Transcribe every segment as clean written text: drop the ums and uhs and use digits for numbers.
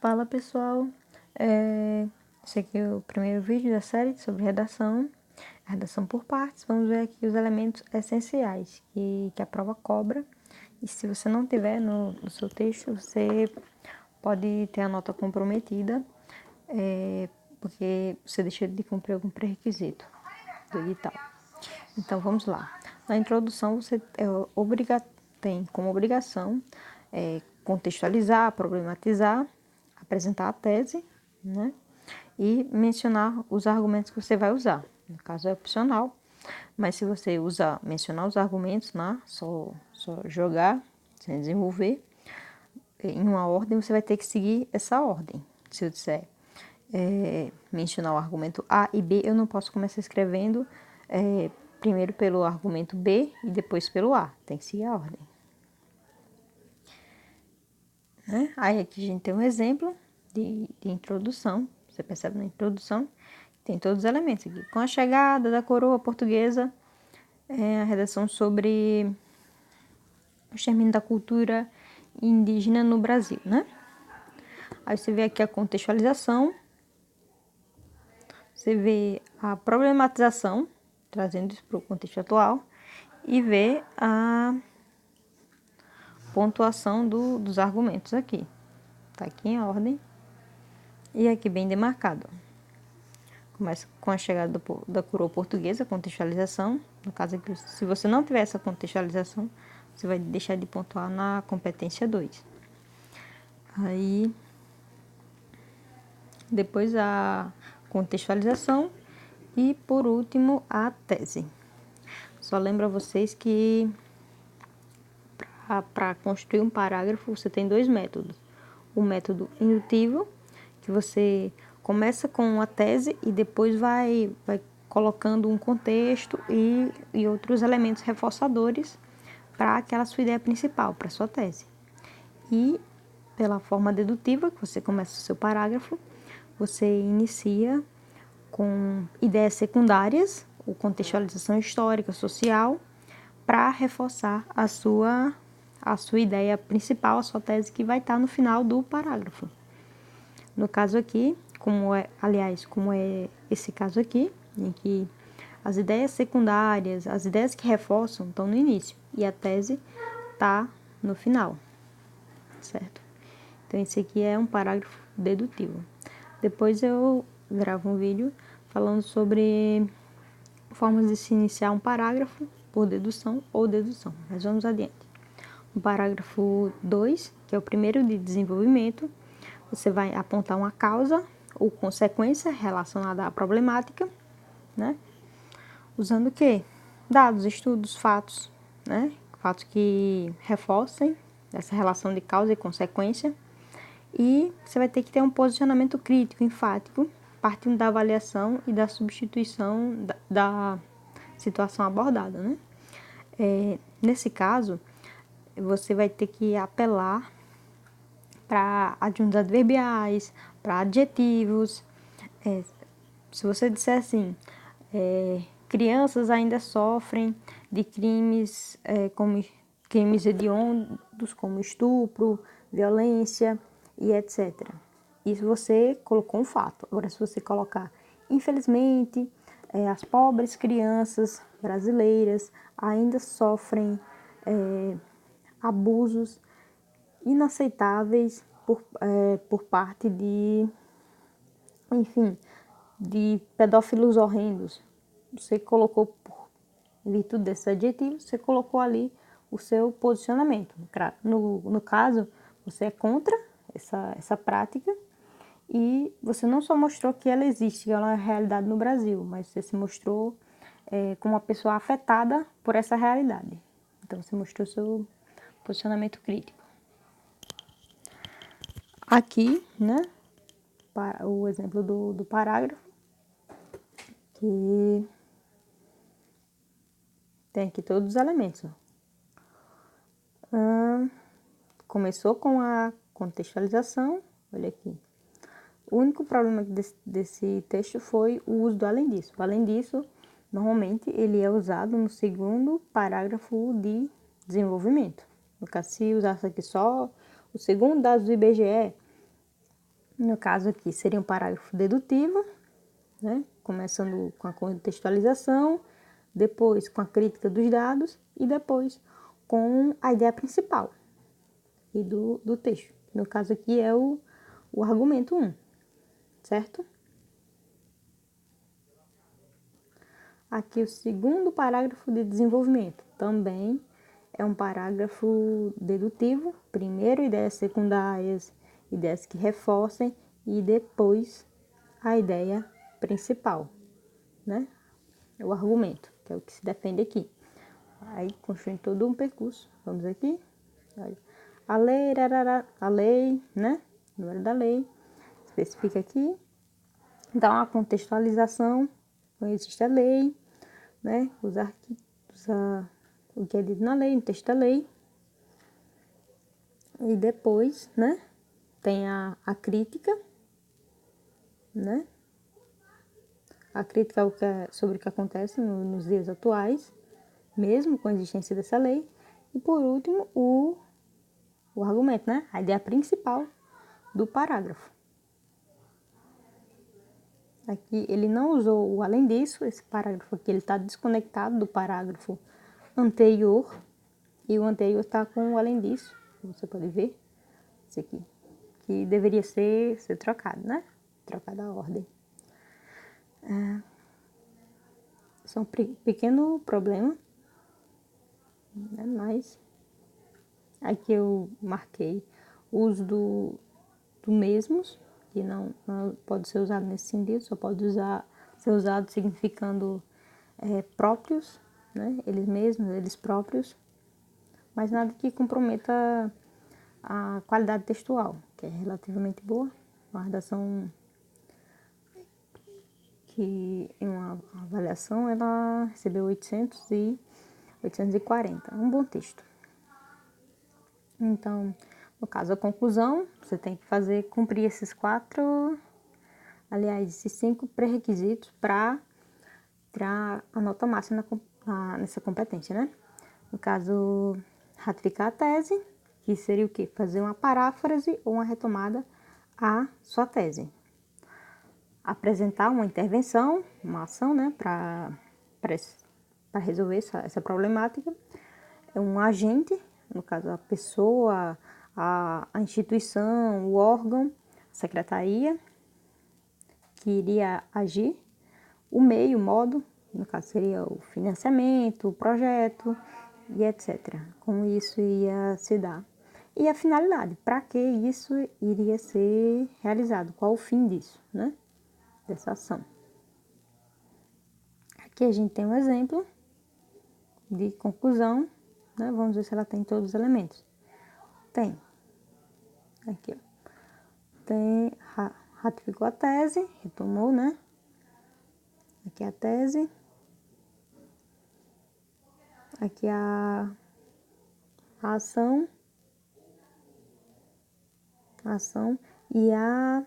Fala pessoal, esse aqui é o primeiro vídeo da série sobre redação por partes. Vamos ver aqui os elementos essenciais que a prova cobra. E se você não tiver no seu texto, você pode ter a nota comprometida, porque você deixou de cumprir algum pré-requisito do edital. Então vamos lá. Na introdução você tem como obrigação contextualizar, problematizar, apresentar a tese, né? E mencionar os argumentos que você vai usar. No caso é opcional, mas se você mencionar os argumentos, né? Só jogar, sem desenvolver, em uma ordem, você vai ter que seguir essa ordem. Se eu disser mencionar o argumento A e B, eu não posso começar escrevendo primeiro pelo argumento B e depois pelo A. Tem que seguir a ordem. Né? Aí aqui a gente tem um exemplo de introdução. Você percebe na introdução, tem todos os elementos aqui. Com a chegada da coroa portuguesa, a redação sobre o extermínio da cultura indígena no Brasil, né? Aí você vê aqui a contextualização, você vê a problematização, trazendo isso para o contexto atual, e vê a pontuação dos argumentos aqui. Está aqui em ordem e aqui bem demarcado. Começa com a chegada da coroa portuguesa, contextualização. No caso aqui, se você não tiver essa contextualização, você vai deixar de pontuar na competência 2. Aí, depois a contextualização e, por último, a tese. Só lembro a vocês que para construir um parágrafo você tem dois métodos. O método indutivo, que você começa com a tese e depois vai colocando um contexto e outros elementos reforçadores para aquela sua ideia principal, para a sua tese. E pela forma dedutiva, que você começa o seu parágrafo, você inicia com ideias secundárias, ou contextualização histórica, social, para reforçar a sua ideia principal, a sua tese que vai estar no final do parágrafo. No caso aqui, como é esse caso aqui, em que as ideias secundárias, as ideias que reforçam estão no início e a tese está no final, certo? Então esse aqui é um parágrafo dedutivo. Depois eu gravo um vídeo falando sobre formas de se iniciar um parágrafo por dedução ou dedução, mas vamos adiante. O parágrafo 2, que é o primeiro de desenvolvimento, você vai apontar uma causa ou consequência relacionada à problemática, né? Usando o quê? Dados, estudos, fatos, né? Fatos que reforcem essa relação de causa e consequência. E você vai ter que ter um posicionamento crítico, enfático, partindo da avaliação e da substituição da situação abordada, né? Nesse caso, você vai ter que apelar para adjuntos adverbiais, para adjetivos. Se você disser assim, crianças ainda sofrem de crimes como crimes hediondos, como estupro, violência e etc. Isso você colocou um fato. Agora, se você colocar, infelizmente, as pobres crianças brasileiras ainda sofrem abusos inaceitáveis por parte de pedófilos horrendos. Você colocou, por virtude desses adjetivos, você colocou ali o seu posicionamento. No caso, você é contra essa prática e você não só mostrou que ela existe, que ela é uma realidade no Brasil, mas você se mostrou como uma pessoa afetada por essa realidade. Então, você mostrou seu posicionamento crítico. Aqui, né, o exemplo do parágrafo, que tem aqui todos os elementos. Começou com a contextualização, olha aqui. O único problema desse texto foi o uso do além disso. O além disso, normalmente, ele é usado no segundo parágrafo de desenvolvimento. No caso, se usasse aqui só O segundo, dados do IBGE, no caso aqui, seria um parágrafo dedutivo, né? Começando com a contextualização, depois com a crítica dos dados e depois com a ideia principal e do texto. No caso aqui é o argumento 1, certo? Aqui o segundo parágrafo de desenvolvimento também é um parágrafo dedutivo. Primeiro, ideias secundárias, ideias que reforcem e depois a ideia principal, né? O argumento, que é o que se defende aqui. Aí construi todo um percurso. Vamos aqui. A lei, né? O número da lei. Especifica aqui. Dá uma contextualização. Existe a lei, né? Usar o que é dito na lei, no texto da lei. E depois, né? Tem a crítica, né? A crítica sobre o que acontece nos dias atuais, mesmo com a existência dessa lei. E por último, o argumento, né? A ideia principal do parágrafo. Aqui ele não usou o além disso, esse parágrafo aqui ele está desconectado do parágrafo anterior. E o anterior está com o além disso, você pode ver, esse aqui, que deveria ser trocado, né? Trocada a ordem. Isso é um pequeno problema, né? Mas aqui eu marquei o uso do mesmos, que não pode ser usado nesse sentido, só pode ser usado significando próprios, né? Eles mesmos, eles próprios, mas nada que comprometa a qualidade textual, que é relativamente boa. Uma redação que em uma avaliação ela recebeu 840, um bom texto. Então, no caso, a conclusão, você tem que cumprir esses esses 5 pré-requisitos para tirar a nota máxima nessa competência, né? No caso, ratificar a tese, que seria o quê? Fazer uma paráfrase ou uma retomada à sua tese. Apresentar uma intervenção, uma ação, né, para resolver essa problemática. É um agente, no caso a pessoa, a instituição, o órgão, a secretaria, que iria agir. O meio, o modo, no caso seria o financiamento, o projeto e etc. Como isso ia se dar. E a finalidade, para que isso iria ser realizado, qual o fim disso, né? Dessa ação. Aqui a gente tem um exemplo de conclusão, né? Vamos ver se ela tem todos os elementos. Tem. Aqui, ó. Tem, ratificou a tese, retomou, né? Aqui a tese. Aqui a ação. E a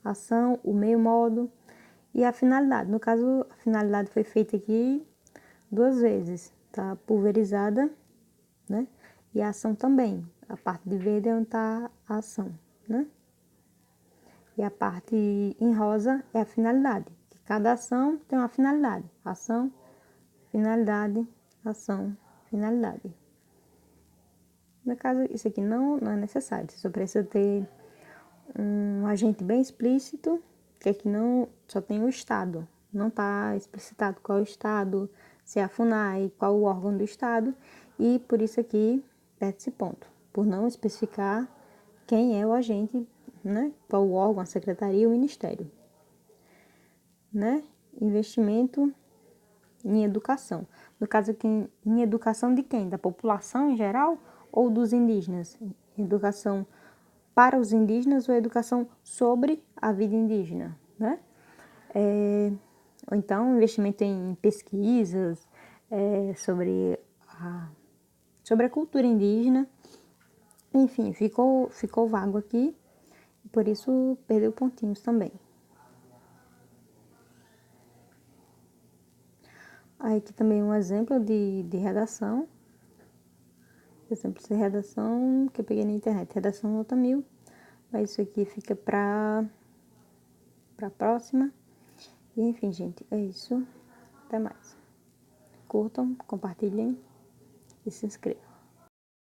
ação, o meio modo e a finalidade. No caso, a finalidade foi feita aqui 2 vezes, tá pulverizada, né? E a ação também. A parte de verde é onde está a ação, né? E a parte em rosa é a finalidade. Cada ação tem uma finalidade. Ação, finalidade, ação, finalidade. No caso, isso aqui não é necessário. Você só precisa ter um agente bem explícito, que aqui não só tem o Estado. Não está explicitado qual é o Estado, se é a FUNAI, qual o órgão do Estado. E por isso aqui, perde esse ponto. Por não especificar quem é o agente, né? Qual o órgão, a secretaria, o ministério. Né? Investimento em educação. No caso aqui, em educação de quem? Da população em geral ou dos indígenas? Educação para os indígenas ou educação sobre a vida indígena, né? Ou então, investimento em pesquisas sobre a cultura indígena. Enfim, ficou vago aqui, por isso perdeu pontinhos também. Aí aqui também um exemplo de redação. exemplo, se redação que eu peguei na internet, redação nota 1000, mas isso aqui fica pra próxima. E enfim, gente, é isso. Até mais. Curtam, compartilhem e se inscrevam.